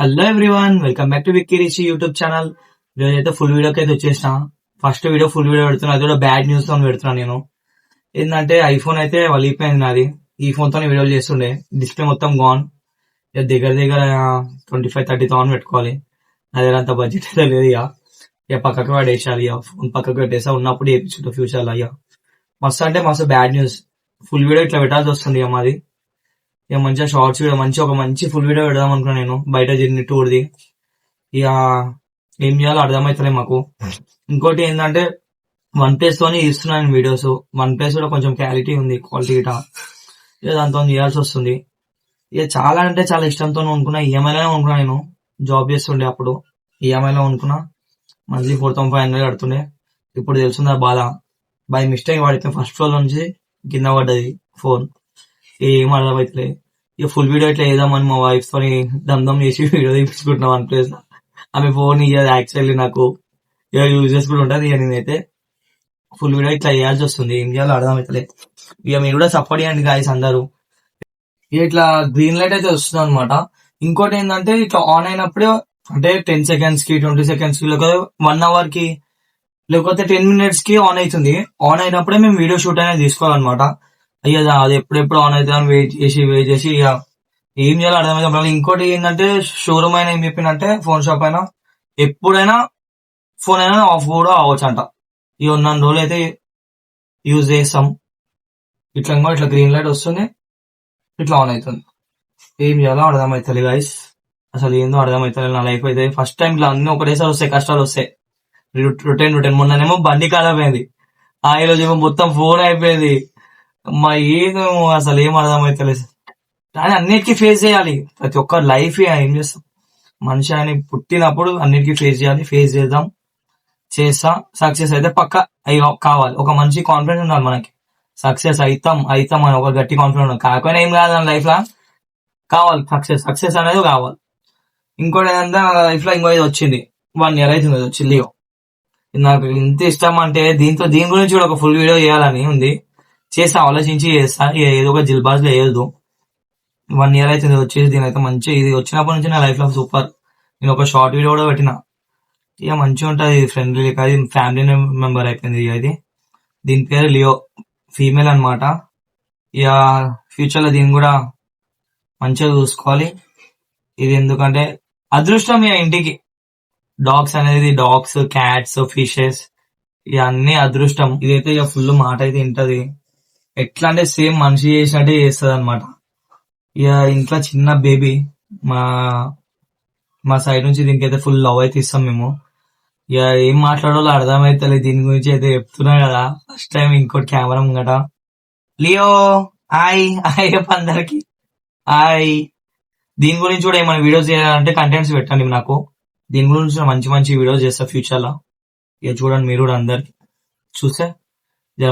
Hello everyone, welcome back to Vicky Rishi YouTube channel. ఈరోజైతే full వీడియోకి అయితే వచ్చేసిన. ఫస్ట్ వీడియో ఫుల్ వీడియో పెడుతున్నా, అది కూడా బ్యాడ్ న్యూస్ తో పెడుతున్నా. నేను ఏంటంటే ఐఫోన్ అయితే వలిగిపోయింది నాది. ఈ ఫోన్ తోనే వీడియోలు చేస్తుండే, డిస్ప్లే మొత్తం గాన్. దగ్గర దగ్గర 25-30,000 పెట్టుకోవాలి. అదే అంత బడ్జెట్ అయితే లేదు. ఇక పక్కకు పడేసాలి. ఫోన్ పక్కకు పెట్టేసా, ఉన్నప్పుడు వేయించుంటా ఫ్యూచర్ లో. మస్తు అంటే మస్తు బ్యాడ్ న్యూస్. ఫుల్ వీడియో ఇట్లా పెట్టాల్సి వస్తుంది. మాది ఇక మంచిగా షార్ట్స్ వీడియో, ఒక మంచి ఫుల్ వీడియో పెడదాం అనుకున్నా నేను, బయట జర్నీ టూర్ది. ఇక ఏం చేయాలో అర్థమవుతలే మాకు. ఇంకోటి ఏంటంటే వన్ ప్లస్ తోనే ఇస్తున్నాను వీడియోస్. వన్ ప్లస్ కూడా కొంచెం క్వాలిటీ ఉంది, క్వాలిటీ ఇక దాంతో చేయాల్సి వస్తుంది. ఇక చాలా అంటే చాలా ఇష్టంతో అనుకున్నా. ఈఎంఐలోనే అనుకున్నా, నేను జాబ్ చేస్తుండే అప్పుడు ఈఎంఐలో అనుకున్నా. మంత్లీ 4,500 కడుతుండే. ఇప్పుడు తెలుస్తుంది ఆ బాధ. బై మిస్టేక్ వాడితే ఫస్ట్ ఫ్లోర్ నుంచి కింద పడ్డది ఫోన్. ఏం అర్థమైతే ఇక ఫుల్ వీడియో ఇట్లా వేద్దామని మా వైఫ్ తోని దమ్ చేసి వీడియో తీపించుకుంటున్నాం వన్ ప్లేస్. ఆమె ఫోన్ ఇయ్యదు యాక్చువల్లీ నాకు. ఇక యూజెస్ కూడా ఉంటుంది. ఇక నేనైతే ఫుల్ వీడియో ఇట్లా వేయాల్సి వస్తుంది. ఏం చేయాలో అర్థమవుతలే. ఇక మీరు కూడా సపోర్ట్ చేయండి గాయస్ అందరూ. ఇక ఇట్లా గ్రీన్ లైట్ అయితే వస్తుంది అనమాట. ఇంకోటి ఏంటంటే ఇట్లా ఆన్ అయినప్పుడే, అంటే 10 seconds కి 20 seconds కి, లేకపోతే 1 hour కి, లేకపోతే 10 minutes కి ఆన్ అవుతుంది. ఆన్ అయినప్పుడే మేము వీడియో షూట్ అనేది తీసుకోవాలన్నమాట. అయ్యా అది ఎప్పుడెప్పుడు ఆన్ అవుతుందని వెయిట్ చేసి ఇక ఏం చేయాలో అర్థమైతే. ఇంకోటి ఏంటంటే షోరూమ్ అయినా ఏం చెప్పిందంటే, ఫోన్ షాప్ అయినా ఎప్పుడైనా ఫోన్ అయినా ఆఫ్ కూడా అవ్వచ్చు అంట. ఇక ఉన్న రోజులు అయితే యూజ్ చేస్తాం. ఇట్లా గ్రీన్ లైట్ వస్తుంది, ఇట్లా ఆన్ అవుతుంది. ఏం చేయాలో అర్థమవుతుంది గైస్. అసలు ఏందో అర్థమవుతుంది నా లైఫ్ అయితే. ఫస్ట్ టైం ఇట్లా అన్ని ఒకటేసారి వస్తాయి, కష్టాలు వస్తాయి. రొటీన్. మొన్ననేమో బండి కాలపోయింది, ఆ రోజు ఏమో మొత్తం ఫోన్ అయిపోయింది. అమ్మా ఏదో అసలు ఏం అర్థమవుతలేదు. కానీ అన్నిటికీ ఫేస్ చేయాలి. ప్రతి ఒక్క లైఫ్ ఏం చేస్తాం, మనిషి అని పుట్టినప్పుడు అన్నిటికీ ఫేస్ చేయాలి. ఫేస్ చేద్దాం, చేస్తా. సక్సెస్ అయితే పక్క కావాలి. ఒక మంచి కాన్ఫిడెన్స్ ఉండాలి మనకి. సక్సెస్ అవుతాం అని ఒక గట్టి కాన్ఫిడెన్స్ ఉండాలి. కాకపోయినా ఏం కాదు లైఫ్ లా, కావాలి సక్సెస్ అనేది కావాలి. ఇంకోటి ఏంటంటే లైఫ్ లో ఇంకో ఇది వచ్చింది. 1 year అవుతుంది వచ్చి లియో. నాకు ఇంత ఇష్టం అంటే దీని గురించి కూడా ఒక ఫుల్ వీడియో చేయాలని ఉంది. చేస్తా, ఆలోచించి చేస్తా. ఏదో ఒక జిల్బాజ్ లో వేయదు. 1 year అయితే వచ్చేసి దీనైతే మంచి, ఇది వచ్చినప్పటి నుంచి నా లైఫ్ లో సూపర్. నేను ఒక షార్ట్ వీడియో కూడా పెట్టిన. ఇక మంచిగా ఉంటుంది, ఫ్రెండ్లీ కాదు, ఫ్యామిలీ మెంబర్ అయిపోయింది. ఇది దీని పేరు లియో, ఫీమేల్ అనమాట. ఇక ఫ్యూచర్ లో దీన్ని కూడా మంచిగా చూసుకోవాలి. ఇది ఎందుకంటే అదృష్టం ఇక ఇంటికి. డాగ్స్ అనేది, డాగ్స్, క్యాట్స్, ఫిషెస్, ఇవన్నీ అదృష్టం. ఇదైతే ఇక ఫుల్ మాట అయితే తింటది. ఎట్లా అంటే సేమ్ మనిషి చేసినట్టే చేస్తుంది అనమాట. ఇక ఇంట్లో చిన్న బేబీ, మా మా సైడ్ నుంచి దీనికైతే ఫుల్ లవ్ అయితే ఇస్తాం మేము. ఇక ఏం మాట్లాడాలో అర్థమైతలేదు. దీని గురించి అయితే చెప్తున్నా కదా ఫస్ట్ టైం. ఇంకోటి కెమెరా ముంగట లియో హాయ్ హాయ్ అందరికి హాయ్. దీని గురించి కూడా ఏమైనా వీడియోస్ చేయాలంటే కంటెంట్స్ పెట్టండి నాకు. దీని గురించి మంచి మంచి వీడియోస్ చేస్తా ఫ్యూచర్ లో. ఇక చూడండి మీరు కూడా అందరికి చూస్తే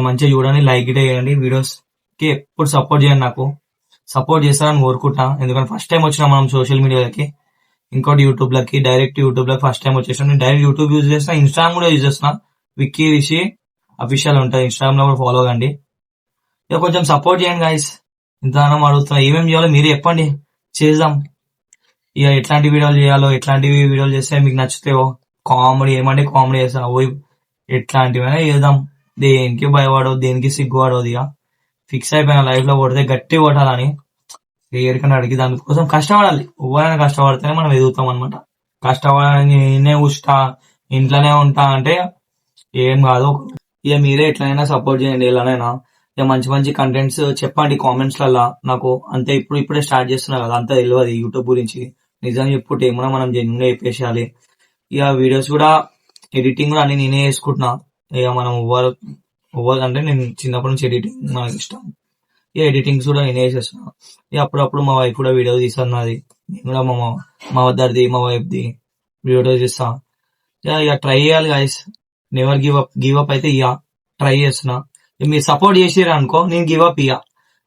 మంచిగా చూడండి, లైక్ ఇటే చేయండి. వీడియోస్ కి ఎప్పుడు సపోర్ట్ చేయండి. నాకు సపోర్ట్ చేస్తారని కోరుకుంటా. ఎందుకంటే ఫస్ట్ టైం వచ్చినా మనం సోషల్ మీడియాలకి. ఇంకోటి యూట్యూబ్ లకి, డైరెక్ట్ యూట్యూబ్ లకి ఫస్ట్ టైం వచ్చేసాను. నేను డైరెక్ట్ యూట్యూబ్ యూజ్ చేసిన, ఇన్స్టాగ్రామ్ కూడా యూజ్ చేస్తున్నా. విక్కీ రిషి అఫీషియల్ ఉంటుంది ఇన్స్టాగ్రామ్ లో, కూడా ఫాలో కండి. ఇక కొంచెం సపోర్ట్ చేయండి గైస్. ఇంతగానో అడుగుతున్నా, ఏమేమి చేయాలో మీరు చెప్పండి, చేద్దాం. ఇక ఎట్లాంటి వీడియోలు చేయాలో, ఎట్లాంటివి వీడియోలు చేస్తే మీకు నచ్చుతాయో, కామెడీ ఏమంటే కామెడీ చేస్తా, ఎట్లాంటివైనా చేద్దాం. దేనికి భయపడో, దేనికి సిగ్గుపడోది. ఇక ఫిక్స్ అయిపోయిన లైఫ్ లో కొడితే గట్టి కొట్టాలని. ఎవరికైనా అడిగి దానికోసం కష్టపడాలి. ఎవరైనా కష్టపడితేనే మనం ఎదుగుతాం అనమాట. కష్టపడాలని నేనే కూర్చుంటా, ఇంట్లోనే ఉంటా అంటే ఏం కాదు. ఇక మీరే ఎట్లయినా సపోర్ట్ చేయండి, ఎలానైనా. ఇక మంచి మంచి కంటెంట్స్ చెప్పండి కామెంట్స్ లల్లా నాకు. అంతే ఇప్పుడే స్టార్ట్ చేస్తున్నా కదా, అంతా తెలియదు యూట్యూబ్ గురించి. నిజంగా చెప్పుకుంటే ఏమన్నా మనం జెన్యున్ చెప్పేసేయాలి. ఇక వీడియోస్ కూడా, ఎడిటింగ్ కూడా అన్ని నేనే చేసుకుంటున్నా. ఇక మనం అంటే నేను చిన్నప్పటి నుంచి ఎడిటింగ్ నాకు ఇష్టం. ఇక ఎడిటింగ్స్ కూడా నేనే చేసేస్తున్నా. ఇక అప్పుడప్పుడు మా వైఫ్ కూడా వీడియో తీస్తున్నది. నేను కూడా మా వద్దరిది, మా వైఫ్ది వీడియో తీస్తా. ఇక ట్రై చేయాలి గైస్. నెవర్ గివ్ అప్ అయితే ఇక ట్రై చేస్తున్నా. మీరు సపోర్ట్ చేసారు అనుకో, నేను గివ్ అప్ ఇక.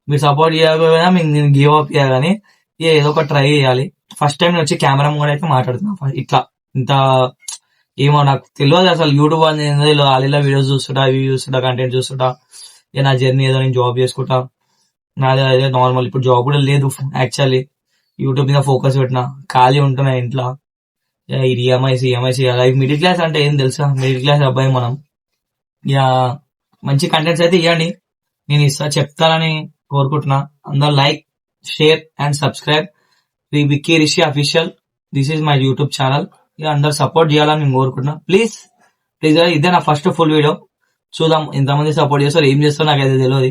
మీరు సపోర్ట్ చేయకపోయినా నేను గివ్ అప్ ఇయ్య. కానీ ఏదో ఒక ట్రై చేయాలి. ఫస్ట్ టైం నేను వచ్చి కెమెరా ముందు అయితే మాట్లాడుతున్నా. ఇట్లా ఇంత ఏమో నాకు తెలియదు అసలు యూట్యూబ్ అనేది. అలా వీడియోస్ చూస్తుంటా, ఇవి చూస్తుంటా, కంటెంట్ చూస్తుంటా. ఇక నా జర్నీ ఏదో నేను జాబ్ చేసుకుంటా. నాదే అదే నార్మల్. ఇప్పుడు జాబ్ కూడా లేదు యాక్చువల్లీ. యూట్యూబ్ మీద ఫోకస్ పెట్టినా, ఖాళీ ఉంటున్నా ఇంట్లో. ఇది ఈఎంఐస్ లైఫ్ మిడిల్ క్లాస్ అంటే ఏం తెలుసా, మిడిల్ క్లాస్ అబ్బాయి మనం. ఇక మంచి కంటెంట్స్ అయితే ఇవ్వండి, నేను చెప్తానని కోరుకుంటున్నా. అందరూ like, share and subscribe Vicky Rishi official. This is my YouTube channel. ఇక అందరు సపోర్ట్ చేయాలని నేను కోరుకుంటున్నా. ప్లీజ్ ఇదే నా ఫస్ట్ ఫుల్ వీడియో. చూద్దాం ఎంతమంది సపోర్ట్ చేస్తారు, ఏం చేస్తారో నాకైతే తెలియదు.